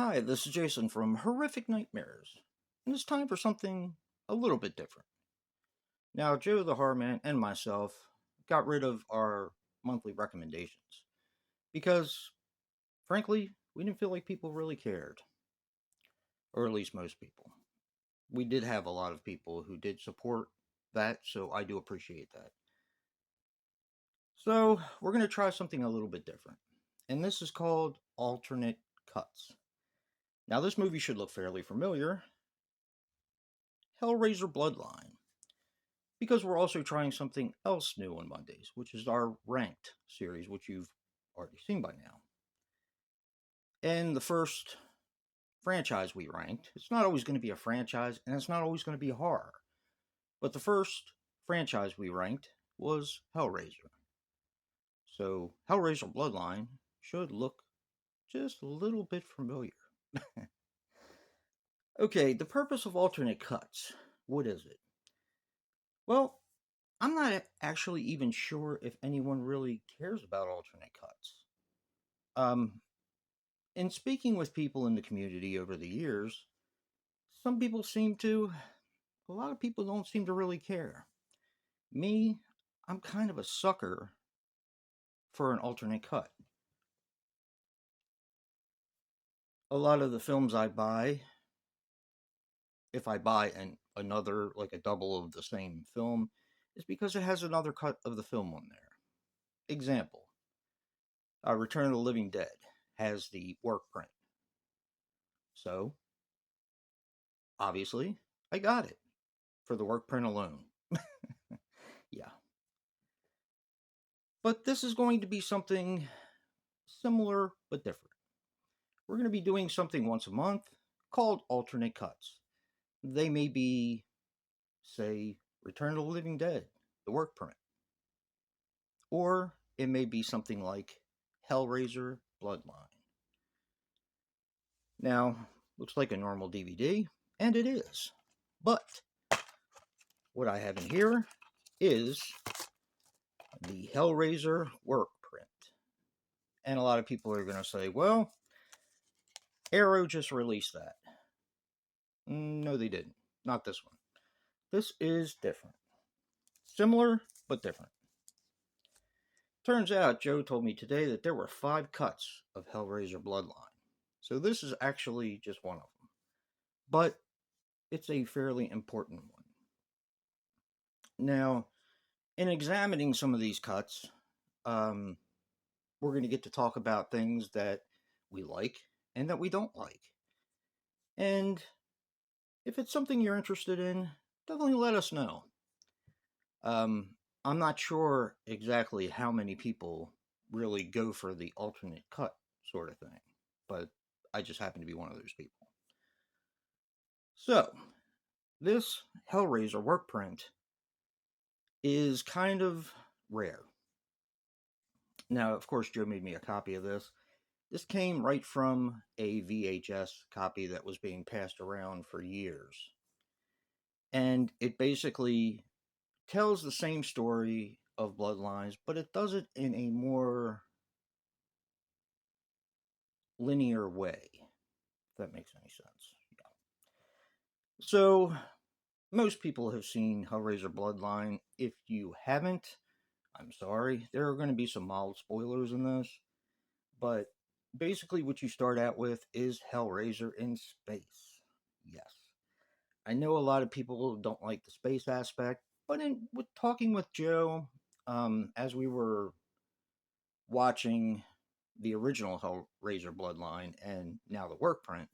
Hi, this is Jason from Horrific Nightmares, and it's time for something a little bit different. Now, Joe the Horrorman and myself got rid of our monthly recommendations because, frankly, we didn't feel like people really cared, or at least most people. We did have a lot of people who did support that, so I do appreciate that. So, we're going to try something a little bit different, and this is called alternate cuts. Now, this movie should look fairly familiar. Hellraiser Bloodline. Because we're also trying something else new on Mondays, which is our ranked series, which you've already seen by now. And the first franchise we ranked, it's not always going to be a franchise, and it's not always going to be horror. But the first franchise we ranked was Hellraiser. So Hellraiser Bloodline should look just a little bit familiar. Okay, the purpose of alternate cuts. What is it? Well, I'm not actually even sure if anyone really cares about alternate cuts. Um, in speaking with people in the community over the years, some people seem to, a lot of people don't seem to really care. Me, I'm kind of a sucker for an alternate cut. A lot of the films I buy, if I buy another, like a double of the same film, is because it has another cut of the film on there. Example, Return of the Living Dead has the work print. So, obviously, I got it for the work print alone. Yeah. But this is going to be something similar but different. We're going to be doing something once a month called alternate cuts. They may be, say, Return of the Living Dead, the work print. Or it may be something like Hellraiser Bloodline. Now, looks like a normal DVD, and it is. But what I have in here is the Hellraiser work print. And a lot of people are going to say, well, Arrow just released that. No, they didn't. Not this one. This is different. Similar, but different. Turns out, Joe told me today that there were 5 cuts of Hellraiser Bloodline. So this is actually just one of them. But it's a fairly important one. Now, in examining some of these cuts, we're going to get to talk about things that we like and that we don't like. And if it's something you're interested in, definitely let us know. I'm not sure exactly how many people really go for the alternate cut sort of thing, but I just happen to be one of those people. So, this Hellraiser work print is kind of rare. Now, of course, Joe made me a copy of this. This came right from a VHS copy that was being passed around for years. And it basically tells the same story of Bloodlines, but it does it in a more linear way, if that makes any sense. Yeah. So, most people have seen Hellraiser Bloodline. If you haven't, I'm sorry. There are going to be some mild spoilers in this, but basically what you start out with is Hellraiser in space. Yes. I know a lot of people don't like the space aspect, but with talking with Joe, as we were watching the original Hellraiser Bloodline and now the work print,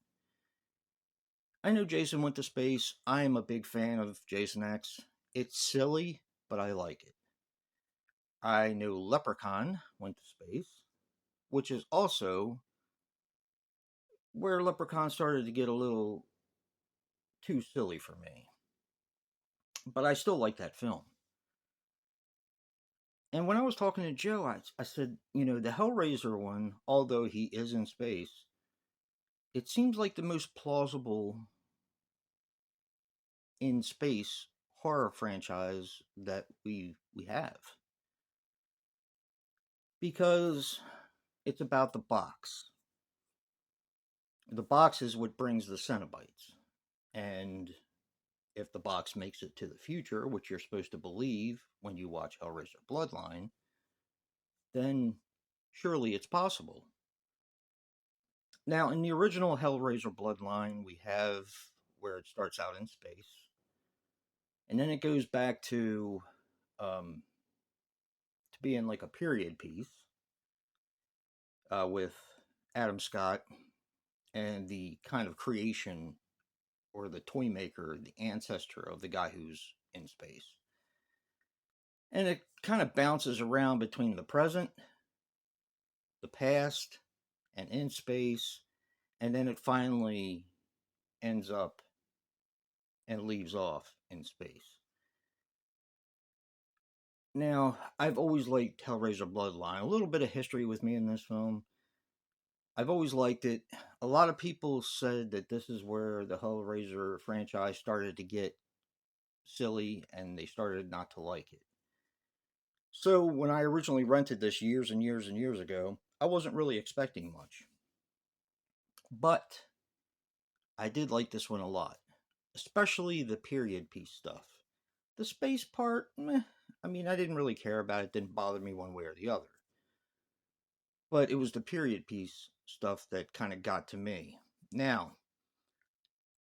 I know Jason went to space. I am a big fan of Jason X. It's silly, but I like it. I know Leprechaun went to space, which is also where Leprechaun started to get a little too silly for me. But I still like that film. And when I was talking to Joe, I said, the Hellraiser one, although he is in space, it seems like the most plausible in space horror franchise that we have. Because it's about the box. the box is what brings the Cenobites. And if the box makes it to the future, which you're supposed to believe when you watch Hellraiser Bloodline, then surely it's possible. Now, in the original Hellraiser Bloodline, we have where it starts out in space, and then it goes back um, to being like a period piece with Adam Scott and the kind of creation or the toy maker, the ancestor of the guy who's in space. And it kind of bounces around between the present, the past, and in space, and then it finally ends up and leaves off in space. Now, I've always liked Hellraiser Bloodline. A little bit of history with me in this film. I've always liked it. A lot of people said that this is where the Hellraiser franchise started to get silly and they started not to like it. So, when I originally rented this years and years and years ago, I wasn't really expecting much. But I did like this one a lot, especially the period piece stuff. The space part, meh. I mean, I didn't really care about it, didn't bother me one way or the other. But it was the period piece stuff that kind of got to me. Now,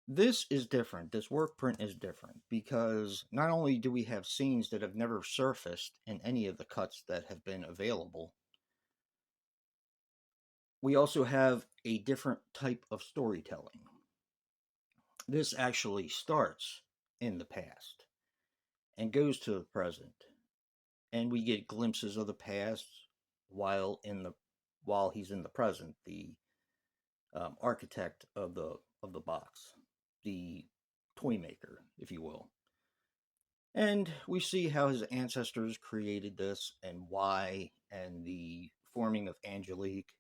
this is different. This work print is different because not only do we have scenes that have never surfaced in any of the cuts that have been available, we also have a different type of storytelling. This actually starts in the past and goes to the present, and we get glimpses of the past while he's in the present. The architect of the box, the toy maker, if you will. And we see how his ancestors created this and why, and the forming of Angelique.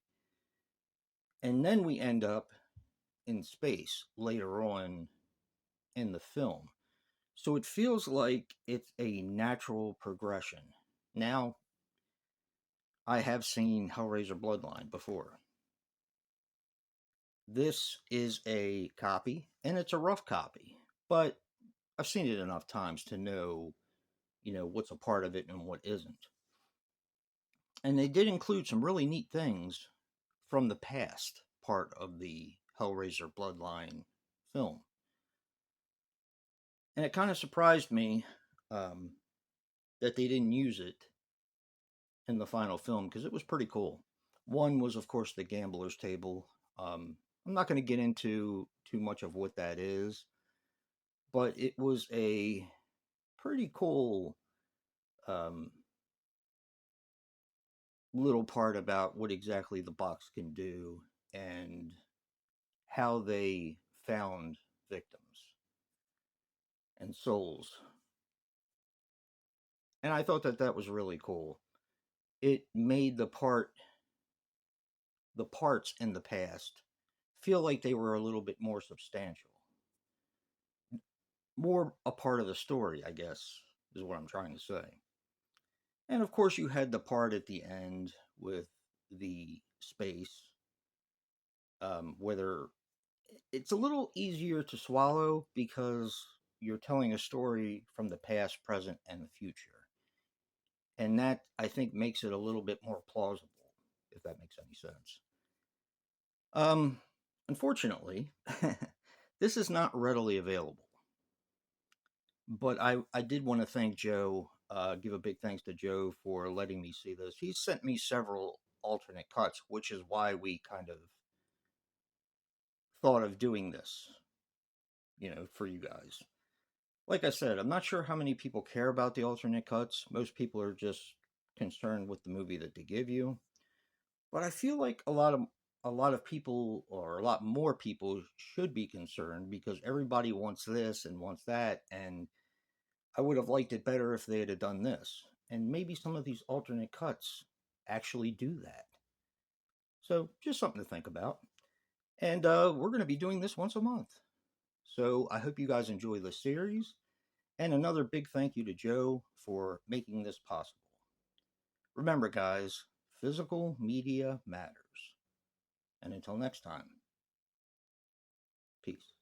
And then we end up in space later on in the film. So it feels like it's a natural progression. Now, I have seen Hellraiser Bloodline before. This is a copy, and it's a rough copy, but I've seen it enough times to know, what's a part of it and what isn't. And they did include some really neat things from the past part of the Hellraiser Bloodline film. And it kind of surprised me um, that they didn't use it in the final film because it was pretty cool. One was, of course, the gambler's table. I'm not going to get into too much of what that is, but it was a pretty cool um, little part about what exactly the box can do and how they found victims and souls. And I thought that that was really cool. It made the parts in the past feel like they were a little bit more substantial, more a part of the story, I guess, is what I'm trying to say. And of course, you had the part at the end with the space, whether it's a little easier to swallow because you're telling a story from the past, present, and the future. And that, I think, makes it a little bit more plausible, if that makes any sense. Um, Unfortunately, this is not readily available. But I did want to thank Joe, give a big thanks to Joe for letting me see this. He sent me several alternate cuts, which is why we kind of thought of doing this, for you guys. Like I said, I'm not sure how many people care about the alternate cuts. Most people are just concerned with the movie that they give you. But I feel like a lot of people or a lot more people should be concerned because everybody wants this and wants that, and I would have liked it better if they had done this. And maybe some of these alternate cuts actually do that. So just something to think about. And we're going to be doing this once a month. So I hope you guys enjoy the series. And another big thank you to Joe for making this possible. Remember, guys, physical media matters. And until next time. Peace.